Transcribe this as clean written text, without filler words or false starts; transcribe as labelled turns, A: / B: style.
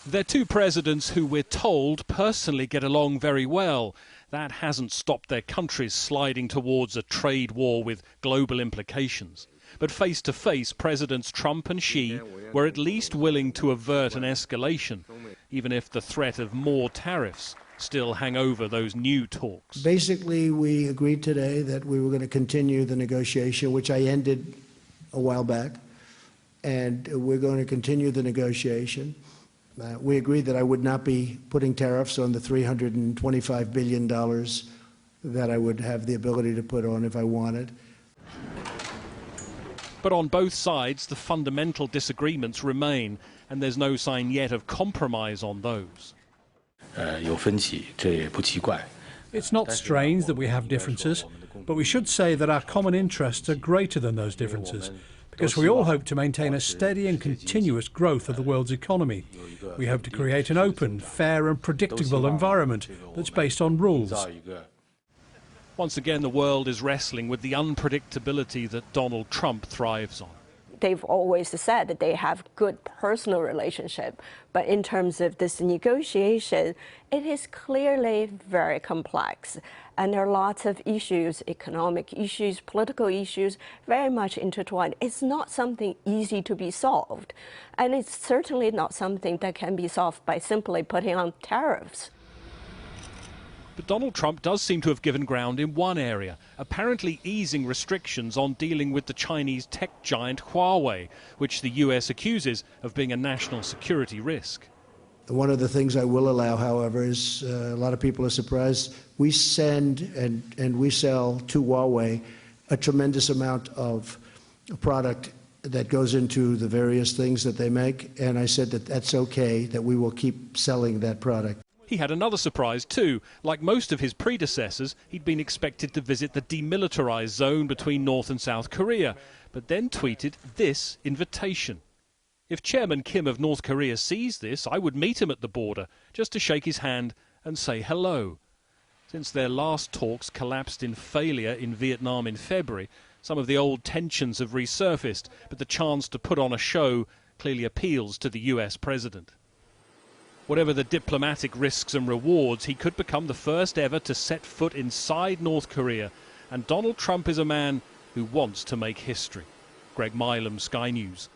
A: They're two presidents who we're told personally get along very well. That hasn't stopped their countries sliding towards a trade war with global implications. But face to face, Presidents Trump and Xi were at least willing to avert an escalation, even if the threat of more tariffs still hang over those new talks.
B: Basically, we agreed today that we were going to continue the negotiation, which I ended a while back, and we're going to continue the negotiation. We agreed that I would not be putting tariffs on the $325 billion that I would have the ability to put on if I wanted.
A: But on both sides, the fundamental disagreements remain, and there's no sign yet of compromise on those.
C: It's not strange that we have differences, but we should say that our common interests are greater than those differences, because we all hope to maintain a steady and continuous growth of the world's economy. We hope to create an open, fair and predictable environment that's based on rules.
A: Once again, the world is wrestling with the unpredictability that Donald Trump thrives on.
D: They've always said that they have good personal relationship, but in terms of this negotiation, it is clearly very complex. And there are lots of issues, economic issues, political issues, very much intertwined. It's not something easy to be solved. And it's certainly not something that can be solved by simply putting on tariffs.
A: But Donald Trump does seem to have given ground in one area, apparently easing restrictions on dealing with the Chinese tech giant Huawei, which the US accuses of being a national security risk.
B: One of the things I will allow, however, is a lot of people are surprised. We send and we sell to Huawei a tremendous amount of product that goes into the various things that they make, and I said that that's okay, that we will keep selling that product.
A: He had another surprise too. Like most of his predecessors, he'd been expected to visit the demilitarized zone between North and South Korea, but then tweeted this invitation. If Chairman Kim of North Korea sees this, I would meet him at the border just to shake his hand and say hello. Since their last talks collapsed in failure in Vietnam in February, some of the old tensions have resurfaced, but the chance to put on a show clearly appeals to the US president. Whatever the diplomatic risks and rewards, he could become the first ever to set foot inside North Korea. And Donald Trump is a man who wants to make history. Greg Milam, Sky News.